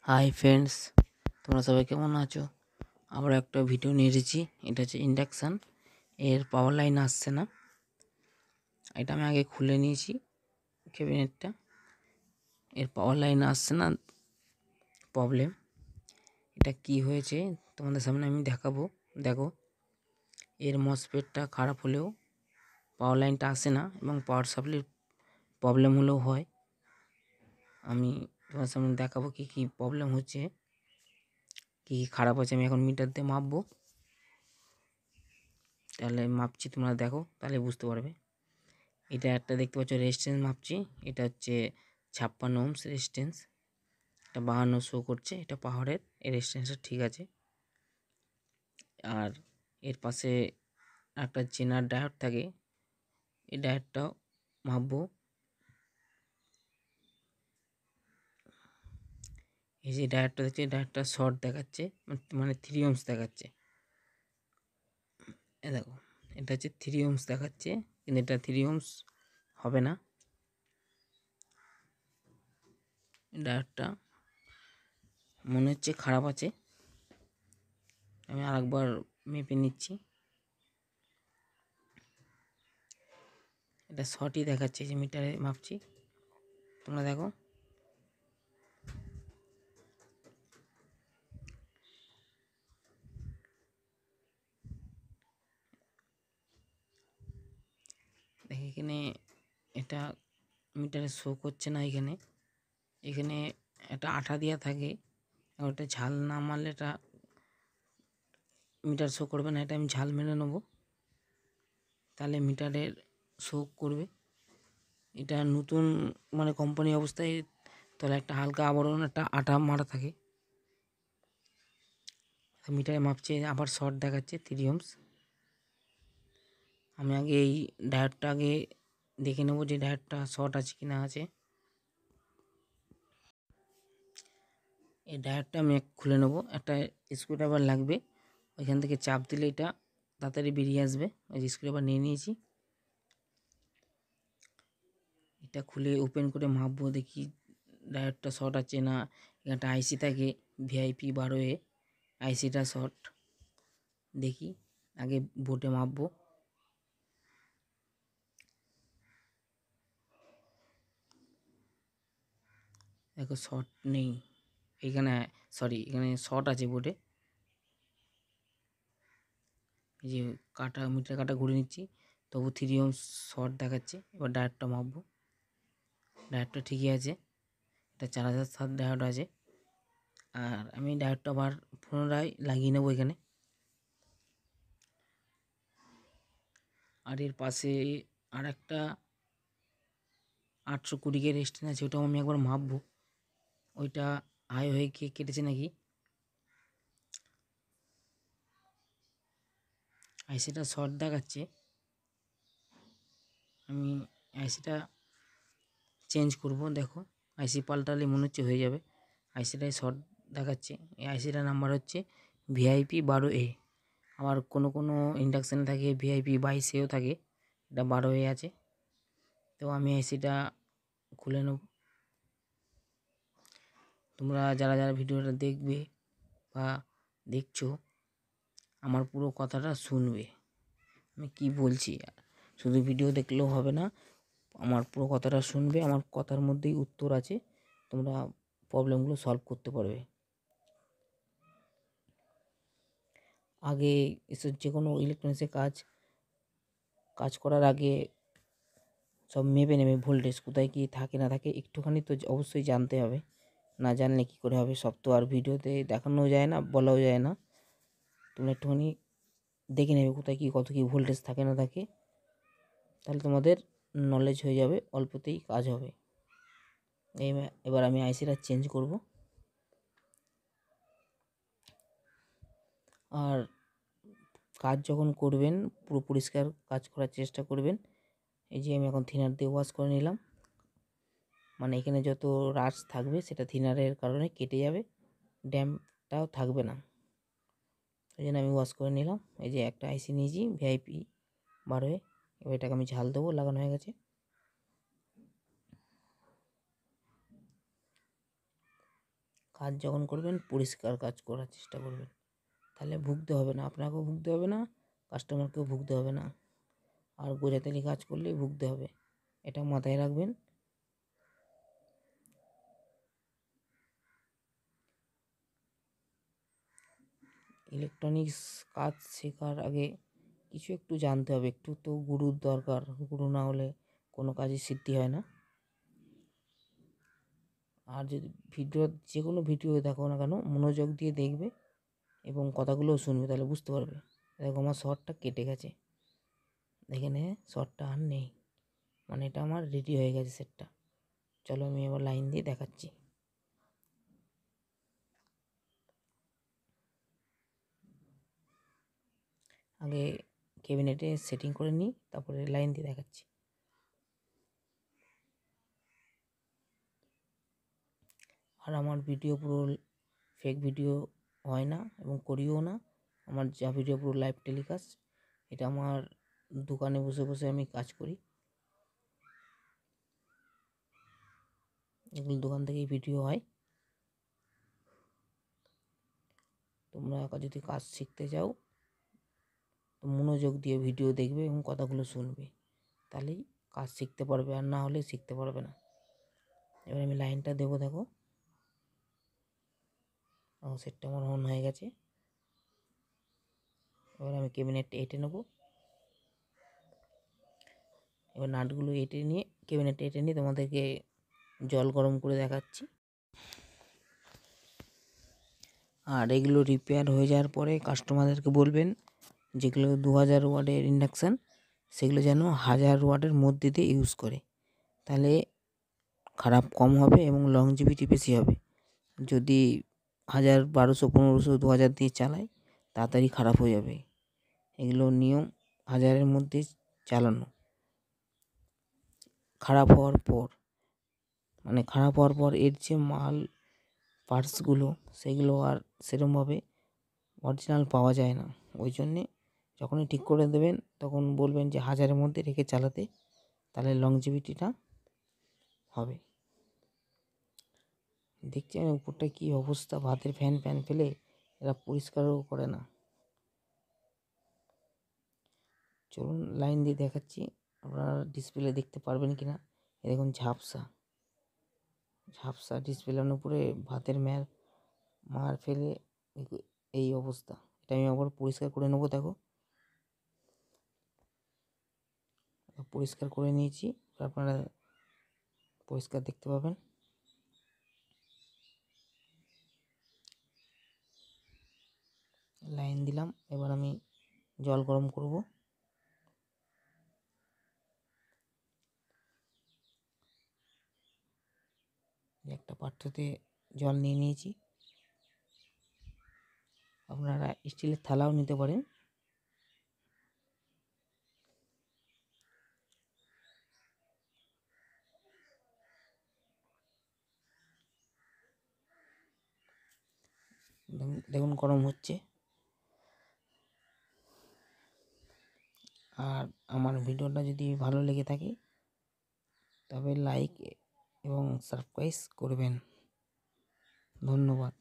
Hi friends, তোমরা সবাই কেমন আছো? আবার একটা ভিডিও নিয়ে এসেছি। এটা হচ্ছে ইন্ডাকশান, এর পাওয়ার লাইন আসছে না। এটা আমি আগে খুলে নিয়েছি ক্যাবিনেটটা, এর পাওয়ার লাইন আসছে না, প্রবলেম। এটা কি হয়েছে তোমাদের সামনে আমি দেখাবো। দেখো, এর মসফেটটা খারাপ হলেও পাওয়ার লাইনটা আসে না, এবং পাওয়ার সাপ্লাইর প্রবলেম হলেও হয়। আমি তোমাদের সামনে দেখাবো কি কি প্রবলেম হচ্ছে, কি কি খারাপ হচ্ছে। আমি এখন মিটার দিয়ে মাপবো, তাহলে মাপছি, তোমরা দেখো তাহলে বুঝতে পারবে। এটা একটা দেখতে পাচ্ছ রেজিস্ট্যান্স মাপছি, এটা হচ্ছে 56 ওহমস রেজিস্ট্যান্স, এটা 52 শো করছে। এটা পাহাড়ের, এর রেজিস্ট্যান্সটা ঠিক আছে। আর এর পাশে একটা জেনার ডায়োড থাকে, এই ডায়োডটাও মাপবো। এই যে ডায়োডটা দেখছে, ডায়োডটা শর্ট দেখাচ্ছে, মানে 3 ওহমস দেখাচ্ছে। এ দেখো, এটা হচ্ছে 3 ওহমস দেখাচ্ছে, কিন্তু এটা 3 ওহমস হবে না। ডায়োডটা মনে হচ্ছে খারাপ আছে, আমি আরেকবার মেপে নিচ্ছি। এটা শর্টই দেখাচ্ছে, যে মিটারে মাপছি, তোমরা দেখো। দেখো এখানে এটা মিটারে শো করছে না। এখানে এখানে একটা আঠা দেওয়া থাকে, ওটা ঝাল না মারলে এটা মিটার শো করবে না। এটা আমি ঝাল মেরে নেবো, তাহলে মিটারের শো করবে। এটা নতুন, মানে কোম্পানি অবস্থায়, তাহলে একটা হালকা আবরণ, একটা আঠা মারা থাকে। মিটারে মাপছে, আবার শর্ট দেখাচ্ছে 3 ওহমস। আমি আগে এই ডায়োডটা আগে দেখে নেবো যে ডায়োডটা শর্ট আছে কি না আছে। এই ডায়োডটা আমি খুলে নেবো, একটা স্ক্রুড্রাইভার লাগবে, ওইখান থেকে চাপ দিলে এটা তাড়াতাড়ি বেরিয়ে আসবে। ওই যে স্ক্রুড্রাইভার নিয়ে নিয়েছি, এটা খুলে ওপেন করে মাপবো, দেখি ডায়োডটা শর্ট আছে না। এখানটা আইসি থাকে ভিআইপি 12A, আইসিটা শর্ট। দেখি আগে বোর্ডে মাপবো। দেখো শর্ট নেই এখানে, সরি এখানে শর্ট আছে বোর্ডে। এই যে কাটা, মিটার কাটা ঘুরে নিচ্ছি, তবু 3 ওহমস শর্ট দেখাচ্ছে। এবার ডায়োডটা মাপবো, ডায়োডটা ঠিকই আছে, এটা 4007 ডায়োড আছে। আর আমি ডায়োডটা আবার পুনরায় লাগিয়ে নেবো এখানে। আর এর পাশে আর একটা 820 কে রেজিস্ট্যান্স আছে, ওটাও আমি একবার মাপবো, ওইটা হাই হয়ে গিয়ে কেটেছে নাকি। আইসিটা শর্ট দেখাচ্ছে, আমি আইসিটা চেঞ্জ করব। দেখো আইসি পাল্টালে মনে হচ্ছে হয়ে যাবে। আইসিটাই শর্ট দেখাচ্ছে। এই আইসিটার নাম্বার হচ্ছে ভিআইপি 12A। আমার কোনো কোনো ইন্ডাকশানে থাকে ভিআইপি 22Aও থাকে, এটা 12A আছে। তো আমি আইসিটা খুলে নেব। তোমরা যারা যারা ভিডিওটা দেখবে বা দেখছো, আমার পুরো কথাটা শুনবে, আমি কি বলছি। শুধু ভিডিও দেখলেও হবে না, আমার পুরো কথাটা শুনবে। আমার কথার মধ্যেই উত্তর আছে, তোমরা প্রবলেমগুলো সলভ করতে পারবে। আগে এসব যে কোনো ইলেকট্রনিক্সের কাজ করার আগে সব মেপে নেবে, ভোল্টেজ কোথায় কী থাকে না থাকে একটুখানি তো অবশ্যই জানতে হবে, না জানলে কী করে হবে। সব তো আর ভিডিওতে দেখানোও যায় না, বলাও যায় না। তোমরা একটুখানি দেখে নেবে কোথায় কী কত কী ভোল্টেজ থাকে না থাকে, তাহলে তোমাদের নলেজ হয়ে যাবে, অল্পতেই কাজ হবে। এবার আমি আইসিটা চেঞ্জ করব। আর কাজ যখন করবেন পুরো পরিষ্কার কাজ করার চেষ্টা করবেন। এই যে আমি এখন থিনার দিয়ে ওয়াশ করে নিলাম, মানে এখানে যত রাশ থাকবে সেটা থিনারের কারণে কেটে যাবে, ড্যাম্পটাও থাকবে না। এই জন্য আমি ওয়াশ করে নিলাম। এই যে একটা আইসি নিয়েছি ভিআইপি 12A, এবার এটাকে আমি ঝাল দেবো, লাগানো হয়ে গেছে। কাজ যখন করবেন পরিষ্কার কাজ করার চেষ্টা করবেন, তাহলে ভুগতে হবে না, আপনাকেও ভুগতে হবে না, কাস্টমারকেও ভুগতে হবে না। আর গোজাতালি কাজ করলেই ভুগতে হবে, এটা মাথায় রাখবেন। ইলেকট্রনিক্স কাজ শেখার আগে কিছু একটু জানতে হবে, একটু তো গুরুর দরকার, গুরু না হলে কোনো কাজই সিদ্ধি হয় না। আর যদি যে কোনো ভিডিও দেখো না কেন মনোযোগ দিয়ে দেখবে এবং কথাগুলোও শুনবে, তাহলে বুঝতে পারবে। দেখো আমার শর্টটা কেটে গেছে, এখানে শর্টটা আর নেই, মানে এটা আমার রেডি হয়ে গেছে সেটটা। চলো আমি এবার লাইন দিয়ে দেখাচ্ছি। আগে ক্যাবিনেটে সেটিং করে নিই, তারপরে লাইন দিয়ে দেখাচ্ছি। আর আমার ভিডিও পুরো ফেক ভিডিও হয় না এবং করিও না। আমার যা ভিডিও পুরো লাইভ টেলিকাস্ট, এটা আমার দোকানে বসে বসে আমি কাজ করি, এগুলো দোকান থেকেই ভিডিও হয়। তোমরা যদি কাজ শিখতে চাও তো মনোযোগ দিয়ে ভিডিও দেখবে এবং কথাগুলো শুনবে, তাহলেই কাজ শিখতে পারবে, আর না হলে শিখতে পারবে না। এবার আমি লাইনটা দেবো, দেখো আমার সেটটা আমার অন হয়ে গেছে। এবার আমি ক্যাবিনেটটা এঁটে নেবো, এবার নাটগুলো ক্যাবিনেটটা এঁটে নিয়ে তোমাদেরকে জল গরম করে দেখাচ্ছি। আর এগুলো রিপেয়ার হয়ে যাওয়ার পরে কাস্টমারদেরকে বলবেন যেগুলো 2000 ওয়াটের ইন্ডাকশান সেগুলো যেন 1000 ওয়াটের মধ্যে দিয়ে ইউজ করে, তাহলে খারাপ কম হবে এবং লংজিভিটি বেশি হবে। যদি 1000, 1200, 1500, 2000 দিয়ে চালায় তাড়াতাড়ি খারাপ হয়ে যাবে। এগুলো নিয়ম 1000-এর মধ্যে চালানো। খারাপ হওয়ার পর এর যে মাল পার্টসগুলো সেগুলো আর সেরকমভাবে অরিজিনাল পাওয়া যায় না। ওই জন্যে যখনই ঠিক করে দেবেন তখন বলবেন যে 1000-এর মধ্যে রেখে চালাতে, তাহলে লংজিভিটিটা হবে। দেখছেন উপরটা কী অবস্থা, ভাতের ফ্যান ফেলে এরা পরিষ্কারও করে না। চলুন লাইন দিয়ে দেখাচ্ছি, আপনারা ডিসপ্লে দেখতে পারবেন কি না। দেখুন ঝাপসা ডিসপ্লের উপরে ভাতের মার ফেলে এই অবস্থা। এটা আমি আবার পরিষ্কার করে নেবো, দেখো পরিষ্কার করে নিয়েছি, আপনারা পরিষ্কার দেখতে পাবেন। লাইন দিলাম, এবার আমি জল গরম করব। একটা পাত্রতে জল নিয়ে নিয়েছি, আপনারা স্টিলের থালাও নিতে পারেন। দেখুন গরম হচ্ছে। আর আমার ভিডিওটা যদি ভালো লেগে থাকে তবে লাইক এবং সাবস্ক্রাইব করবেন। ধন্যবাদ।